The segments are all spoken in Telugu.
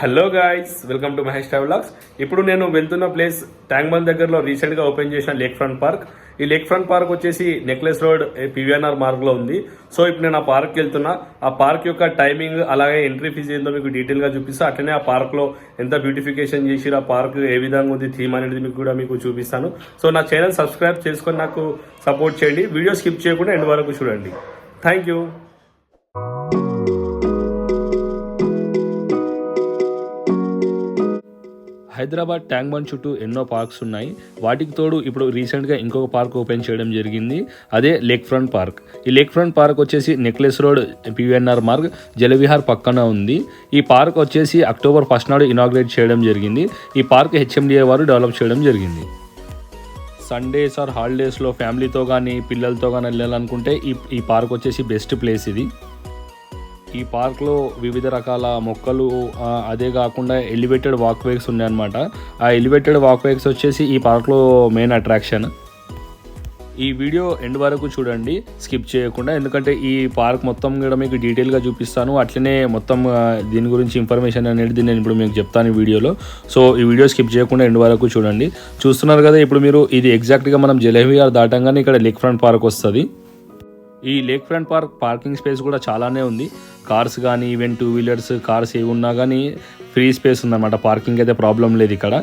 Hello guys, welcome to Mahesh travelogues. ఇప్పుడు నేను వెళ్తున్న ప్లేస్ ట్యాంక్ బండ్ దగ్గరలో రీసెంట్గా ఓపెన్ చేసిన లేక్ ఫ్రంట్ పార్క్. ఈ లేక్ ఫ్రంట్ పార్క్ వచ్చేసి నెక్లెస్ రోడ్ పివిఎన్ఆర్ మార్గ్లో ఉంది. సో ఇప్పుడు నేను ఆ పార్క్కి వెళ్తున్నా. ఆ పార్క్ యొక్క టైమింగ్ అలాగే ఎంట్రీ ఫీజు ఏందో మీకు డీటెయిల్గా చూపిస్తా. అట్లనే ఆ పార్క్లో ఎంత బ్యూటిఫికేషన్ చేసి ఆ పార్క్ ఏ విధంగా ఉంది, థీమ్ అనేది మీకు చూపిస్తాను. సో నా ఛానల్ సబ్స్క్రైబ్ చేసుకొని నాకు సపోర్ట్ చేయండి. వీడియో స్కిప్ చేయకుండా ఎండ్ వరకు చూడండి. Thank you. Hyderabad tank bund చుట్టూ ఎన్నో పార్క్స్ ఉన్నాయి. వాటికి తోడు ఇప్పుడు రీసెంట్గా ఇంకొక పార్క్ ఓపెన్ చేయడం జరిగింది. అదే లేక్ ఫ్రంట్ పార్క్. ఈ లేక్ ఫ్రంట్ పార్క్ వచ్చేసి necklace road PVNR Marg Jalavihar పక్కన ఉంది. ఈ పార్క్ వచ్చేసి అక్టోబర్ 1 నాడు ఇనాగ్రేట్ చేయడం జరిగింది. ఈ పార్క్ హెచ్ఎండిఏ వారు డెవలప్ చేయడం జరిగింది. సండేస్ ఆర్ హాలిడేస్లో ఫ్యామిలీతో కానీ పిల్లలతో కానీ వెళ్ళాలనుకుంటే ఈ పార్క్ వచ్చేసి బెస్ట్ ప్లేస్ ఇది. ఈ పార్క్లో వివిధ రకాల మొక్కలు, అదే కాకుండా ఎలివేటెడ్ వాక్వేస్ ఉన్నాయన్నమాట. ఆ ఎలివేటెడ్ వాక్వేస్ వచ్చేసి ఈ పార్క్లో మెయిన్ అట్రాక్షన్. ఈ వీడియో ఎండ్ వరకు చూడండి, స్కిప్ చేయకుండా, ఎందుకంటే ఈ పార్క్ మొత్తం కూడా మీకు డీటెయిల్గా చూపిస్తాను. అట్లనే మొత్తం దీని గురించి ఇన్ఫర్మేషన్ అనేది నేను ఇప్పుడు మీకు చెప్తాను ఈ వీడియోలో. సో ఈ వీడియో స్కిప్ చేయకుండా ఎండ్ వరకు చూడండి. చూస్తున్నారు కదా, ఇప్పుడు మీరు ఇది ఎగ్జాక్ట్గా మనం జలవిహార్ దాటంగానే ఇక్కడ లేక్ ఫ్రంట్ పార్క్ వస్తుంది. ఈ lake front park parking space కూడా చాలానే ఉంది. కార్స్ కానీ ఈవెన్ 2 వీలర్స్ కార్స్ ఏవి ఉన్నా కానీ ఫ్రీ స్పేస్ ఉందన్నమాట. పార్కింగ్ అయితే ప్రాబ్లం లేదు ఇక్కడ.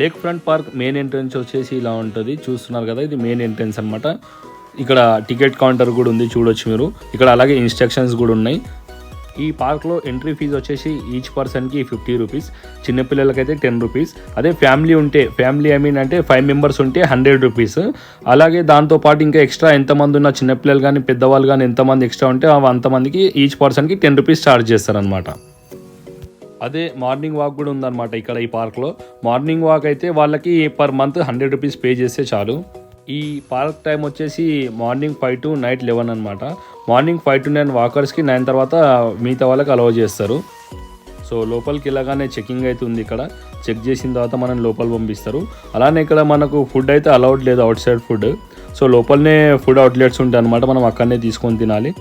Lake front park main entrance వచ్చేసి ఇలా ఉంటుంది. చూస్తున్నారు కదా, ఇది మెయిన్ ఎంట్రన్స్ అనమాట. ఇక్కడ టికెట్ కౌంటర్ కూడా ఉంది, చూడొచ్చు మీరు. ఇక్కడ అలాగే ఇన్స్ట్రక్షన్స్ కూడా ఉన్నాయి. ఈ పార్క్లో ఎంట్రీ ఫీజు వచ్చేసి ఈచ్ పర్సన్కి 50 రూపీస్, చిన్నపిల్లలకైతే 10 రూపీస్. అదే ఫ్యామిలీ అంటే 5 మెంబర్స్ ఉంటే 100 రూపీస్. అలాగే దాంతోపాటు ఇంకా ఎక్స్ట్రా ఎంతమంది ఉన్న చిన్నపిల్లలు కానీ పెద్దవాళ్ళు కానీ ఎంతమంది ఎక్స్ట్రా ఉంటే అంతమందికి ఈచ్ పర్సన్కి 10 రూపీస్ ఛార్జ్ చేస్తారనమాట. అదే మార్నింగ్ వాక్ కూడా ఉందన్నమాట ఇక్కడ ఈ పార్క్లో. మార్నింగ్ వాక్ అయితే వాళ్ళకి పర్ మంత్ 100 రూపీస్ పే చేస్తే చాలు. ఈ పార్క్ టైం వచ్చేసి మార్నింగ్ 5 to నైట్ 11 అనమాట. మార్నింగ్ 5 to 9 వాకర్స్కి, 9 తర్వాత మిగతా వాళ్ళకి అలౌ చేస్తారు. సో లోపలికి వెళ్ళగానే చెకింగ్ అయితే ఉంది. ఇక్కడ చెక్ చేసిన తర్వాత మనం లోపల పంపిస్తారు. అలానే ఇక్కడ మనకు ఫుడ్ అయితే అలౌడ్ లేదు, అవుట్ సైడ్ ఫుడ్. సో లోపలనే ఫుడ్ అవుట్లెట్స్ ఉంటాయి అనమాట, మనం అక్కడనే తీసుకొని తినాలి.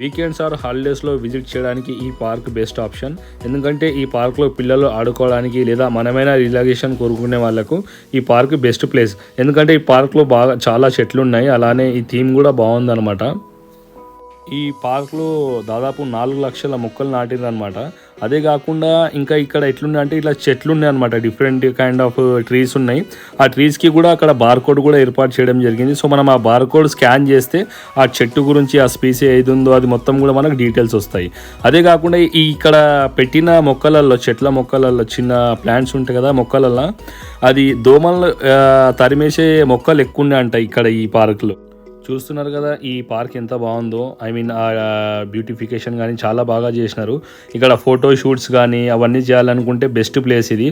వీకెండ్స్ ఆర్ హాలిడేస్లో విజిట్ చేయడానికి ఈ పార్క్ బెస్ట్ ఆప్షన్. ఎందుకంటే ఈ పార్క్లో పిల్లలు ఆడుకోవడానికి లేదా మనమైనా రిలాక్సేషన్ కోరుకునే వాళ్ళకు ఈ పార్క్ బెస్ట్ ప్లేస్. ఎందుకంటే ఈ పార్క్లో చాలా చెట్లు ఉన్నాయి. అలానే ఈ థీమ్ కూడా బాగుందన్నమాట. ఈ పార్క్లో దాదాపు 4 లక్షల మొక్కలు నాటిరనమాట. అదే కాకుండా ఇంకా ఇక్కడ ఎట్లున్నాయి అంటే ఇట్లా చెట్లు ఉన్నాయి అనమాట. డిఫరెంట్ కైండ్ ఆఫ్ ట్రీస్ ఉన్నాయి. ఆ ట్రీస్కి కూడా అక్కడ బార్కోడ్ కూడా ఏర్పాటు చేయడం జరిగింది. సో మనం ఆ బార్కోడ్ స్కాన్ చేస్తే ఆ చెట్టు గురించి, ఆ స్పీసీ ఏది ఉందో అది మొత్తం కూడా మనకు డీటెయిల్స్ వస్తాయి. అదే కాకుండా ఇక్కడ పెట్టిన మొక్కలలో, చెట్ల మొక్కలలో చిన్న ప్లాంట్స్ ఉంటాయి కదా మొక్కలలో, అది దోమలు తరిమేసే మొక్కలు ఎక్కువ ఉన్నాయి అంట ఇక్కడ ఈ పార్క్లో. చూస్తున్నారు కదా ఈ పార్క్ ఎంత బాగుందో. బ్యూటిఫికేషన్ కానీ చాలా బాగా చేసినారు. ఇక్కడ ఫోటో షూట్స్ కానీ అవన్నీ చేయాలనుకుంటే బెస్ట్ ప్లేస్ ఇది.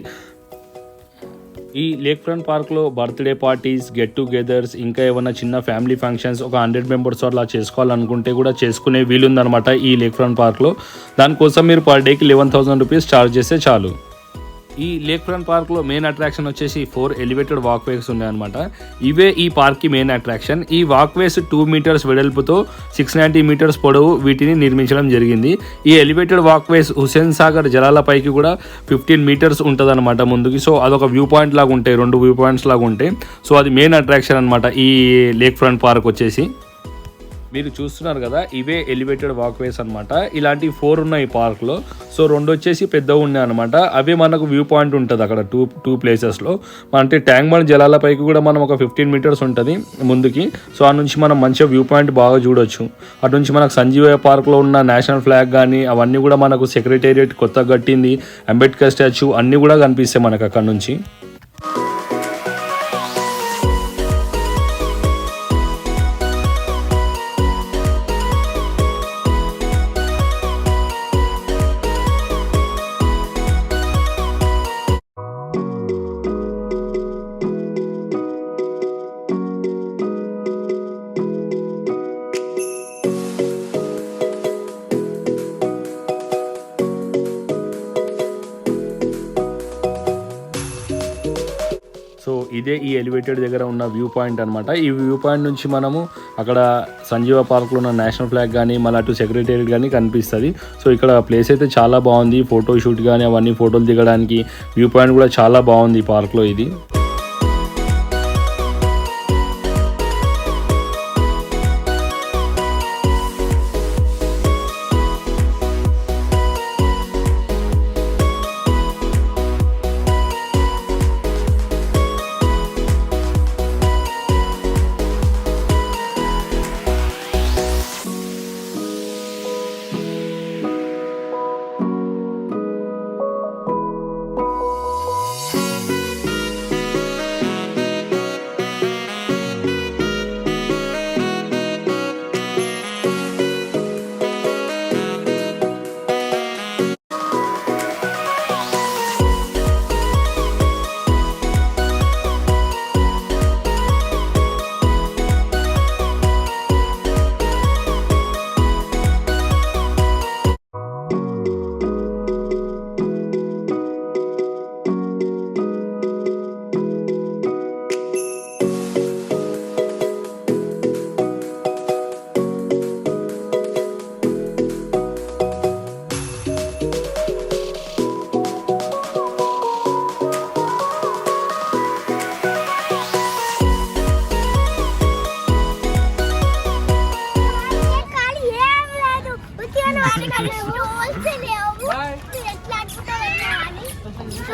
ఈ లేక్ ఫ్రంట్ పార్క్లో బర్త్డే పార్టీస్, గెట్ టుగెదర్స్, ఇంకా ఏమైనా చిన్న ఫ్యామిలీ ఫంక్షన్స్ ఒక 100 మెంబర్స్ అలా చేసుకోవాలనుకుంటే కూడా చేసుకునే వీలుందనమాట ఈ లేక్ ఫ్రంట్ పార్క్లో. దానికోసం మీరు పర్ డేకి 11,000 రూపీస్ ఛార్జ్ చేస్తే చాలు. ఈ లేక్ ఫ్రంట్ పార్క్లో మెయిన్ అట్రాక్షన్ వచ్చేసి 4 ఎలివేటెడ్ వాక్వేస్ ఉన్నాయన్నమాట. ఇవే ఈ పార్క్కి మెయిన్ అట్రాక్షన్. ఈ వాక్వేస్ 2 మీటర్స్ వెడల్పుతో 690 మీటర్స్ పొడవు వీటిని నిర్మించడం జరిగింది. ఈ ఎలివేటెడ్ వాక్వేస్ హుస్సేన్ సాగర్ జలాలపైకి కూడా 15 మీటర్స్ ఉంటుంది అనమాట ముందుకి. సో అదొక వ్యూ పాయింట్ లాగా ఉంటాయి, 2 వ్యూ పాయింట్స్ లాగా ఉంటాయి. సో అది మెయిన్ అట్రాక్షన్ అనమాట ఈ లేక్ ఫ్రంట్ పార్క్ వచ్చేసి. మీరు చూస్తున్నారు కదా, ఇవే ఎలివేటెడ్ వాక్వేస్ అనమాట. ఇలాంటి 4 ఉన్నాయి ఈ పార్క్లో. సో 2 వచ్చేసి పెద్దగా ఉన్నాయి అనమాట. అవే మనకు వ్యూ పాయింట్ ఉంటుంది అక్కడ టూ ప్లేసెస్లో. అంటే ట్యాంక్ బండ్ జలాలపైకి కూడా మనం ఒక 15 మీటర్స్ ఉంటుంది ముందుకి. సో ఆ నుంచి మనం మంచిగా వ్యూ పాయింట్ బాగా చూడొచ్చు. అటు నుంచి మనకు సంజీవయ్య పార్క్లో ఉన్న నేషనల్ ఫ్లాగ్ కానీ అవన్నీ కూడా మనకు సెక్రటేరియట్ కొత్తగా కట్టింది, అంబేద్కర్ స్టాచ్యూ అన్నీ కూడా కనిపిస్తాయి మనకు అక్కడ నుంచి. ఇదే ఈ ఎలివేటెడ్ దగ్గర ఉన్న వ్యూ పాయింట్ అనమాట. ఈ వ్యూ పాయింట్ నుంచి మనము అక్కడ సంజీవ పార్క్లో ఉన్న నేషనల్ ఫ్లాగ్ కానీ మళ్ళీ అటు సెక్రటేరియట్ కానీ కనిపిస్తుంది. సో ఇక్కడ ప్లేస్ అయితే చాలా బాగుంది, ఫోటో షూట్ కానీ అవన్నీ ఫోటోలు దిగడానికి వ్యూ పాయింట్ కూడా చాలా బాగుంది ఈ పార్క్లో ఇది.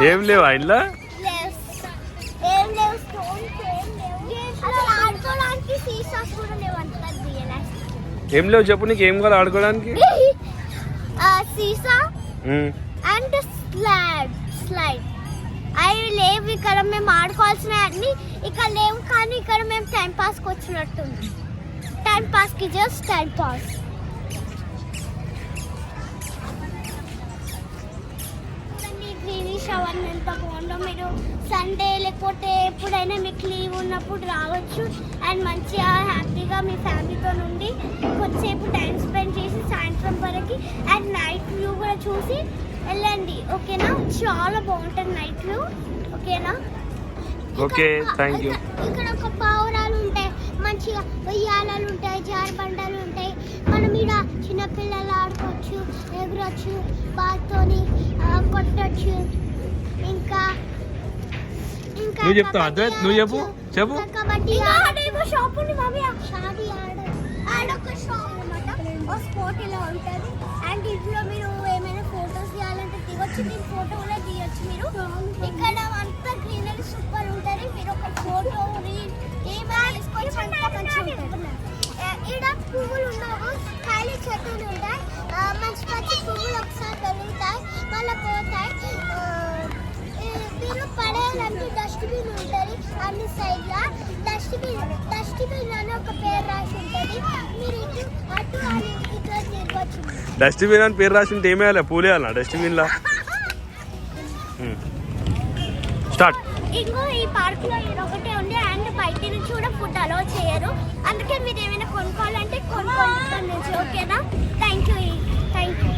ఏం లేవా ఇంట్లో? ఏం లేవు చెప్పు, నీకు ఏం కావాలి ఆడుకోవడానికి? సీసా అండ్ స్లైడ్ అవి లేవు ఇక్కడ. మేము ఆడుకోవాల్సిన అన్ని ఇక్కడ లేవు, కానీ ఇక్కడ మేము టైం పాస్కి వచ్చినట్టుంది. టైం పాస్కి జస్ట్ టైం పాస్. అవన్నీ ఎంత బాగుందో. మీరు సండే లేకపోతే ఎప్పుడైనా మీకు లీవ్ ఉన్నప్పుడు రావచ్చు అండ్ మంచిగా హ్యాపీగా మీ ఫ్యామిలీతో నుండి కొద్దిసేపు టైం స్పెండ్ చేసి సాయంత్రం వరకు అండ్ నైట్ వ్యూ కూడా చూసి వెళ్ళండి. ఓకేనా? చాలా బాగుంటుంది నైట్ వ్యూ. ఓకేనా? Okay, thank you. ఇక్కడ ఒక పావురాలు ఉంటాయి, మంచిగా ఉయ్యాలలు ఉంటాయి, జారుబండలు ఉంటాయి. మనం ఇక్కడ చిన్నపిల్లలు ఆడుకోవచ్చు, ఎగురొచ్చు, బాతోని కొట్టచ్చు. ఇంకా ఇంకా నువ్వు చెప్తావు అద్వైత్, నువ్వు చెప్పు చెప్పు. కబడ్డీ షాప్ ఉంది బాబీ, షాడీ ఆడొక షాప్ అనమాట. ఒక స్పోర్ట్ ఇలా ఉంటుంది అండ్ ఇంట్లో మీరు ఏమైనా ఫొటోస్ తీయాలంటే దిగొచ్చు, మీరు ఫోటో కూడా తీయొచ్చు. మీరు ఇక్కడ అంతా గ్రీనరీ సూపర్ ఉంటుంది. మీరు ఒక ఫోటో ఏమైనా తీసుకోవచ్చు, అంతా మంచిగా ఉంటుంది. ఇక్కడ పువ్వులు ఉండవు, ఖాళీ చెట్టులు ఉంటాయి, మంచి మంచి పువ్వులు ఒకసారి పెరుగుతాయి మళ్ళీ పోతాయి. మీరు పడేయాలంటే డస్ట్బిన్ ఉంటుంది అన్ని సైడ్లా. డస్ట్బిన్ అని ఒక పేరు రాసి ఉంటుంది. మీరు ఇటు అటు అని ఇట్లా తిరగచ్చు. డస్ట్బిన్ అని పేరు రాసి ఉంటే ఏమేయాలి? పూలేయాలా డస్ట్బిన్ లా? స్టార్ట్. ఇంకో ఈ పార్క్ లో ఒకటే ఉంది అండ్ బయట నుంచి కూడా ఫుడ్ అలో చేయరు. అందుకే మీరు ఏమైనా కొనుక్కోవాలంటే కొనుక్కోవచ్చు. ఓకేనా? Thank you.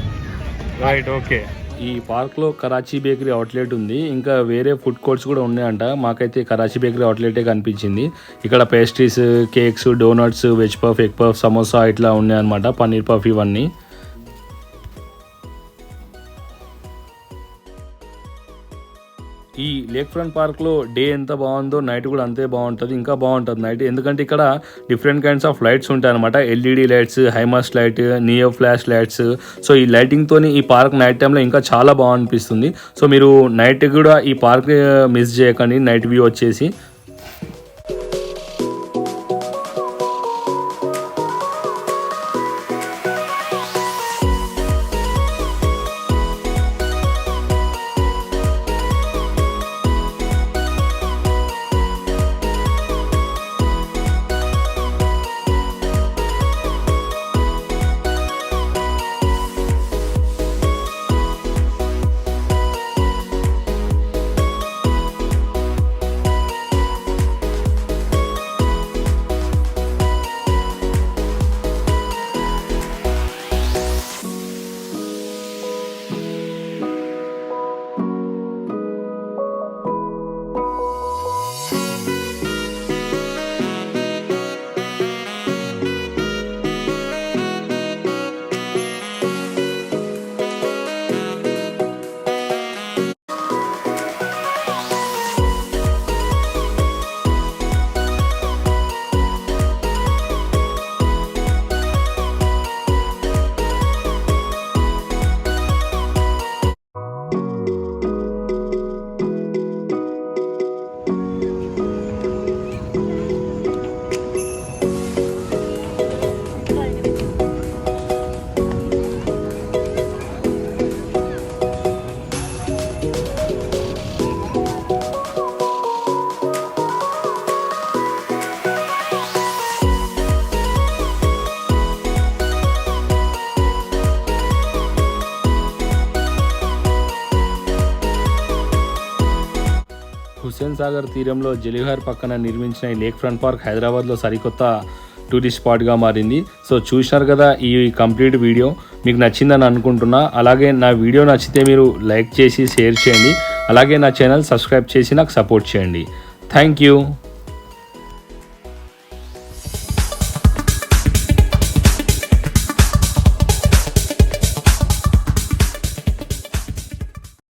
Right, okay. ఈ పార్క్లో కరాచీ బేకరీ అవుట్లెట్ ఉంది, ఇంకా వేరే ఫుడ్ కోర్ట్స్ కూడా ఉన్నాయంట. మాకైతే కరాచీ బేకరీ అవుట్లెటే కనిపించింది. ఇక్కడ pastries, cakes, donuts, veg puff, egg puff, samosa ఇట్లా ఉన్నాయన్నమాట, పన్నీర్ పఫ్ ఇవన్నీ. ఈ లేక్ ఫ్రంట్ పార్క్లో డే ఎంత బాగుందో నైట్ కూడా అంతే బాగుంటుంది, ఇంకా బాగుంటుంది నైట్. ఎందుకంటే ఇక్కడ డిఫరెంట్ కైండ్స్ ఆఫ్ లైట్స్ ఉంటాయి అనమాట. LED lights, high mast light, neo flash lights. So ఈ లైటింగ్తో ఈ పార్క్ నైట్ టైంలో ఇంకా చాలా బాగా అనిపిస్తుంది. సో మీరు నైట్ కూడా ఈ పార్క్ మిస్ చేయకండి, నైట్ వ్యూ వచ్చేసి. హుస్సేన్ సాగర్ తీరంలో జలివిహార్ పక్కన నిర్మించిన ఈ లేక్ ఫ్రంట్ పార్క్ హైదరాబాద్లో సరికొత్త టూరిస్ట్ స్పాట్గా మారింది. సో చూసినారు కదా ఈ కంప్లీట్ వీడియో, మీకు నచ్చిందని అనుకుంటున్నా. అలాగే నా వీడియో నచ్చితే మీరు లైక్ చేసి షేర్ చేయండి. అలాగే నా ఛానల్ సబ్స్క్రైబ్ చేసి నాకు సపోర్ట్ చేయండి. Thank you.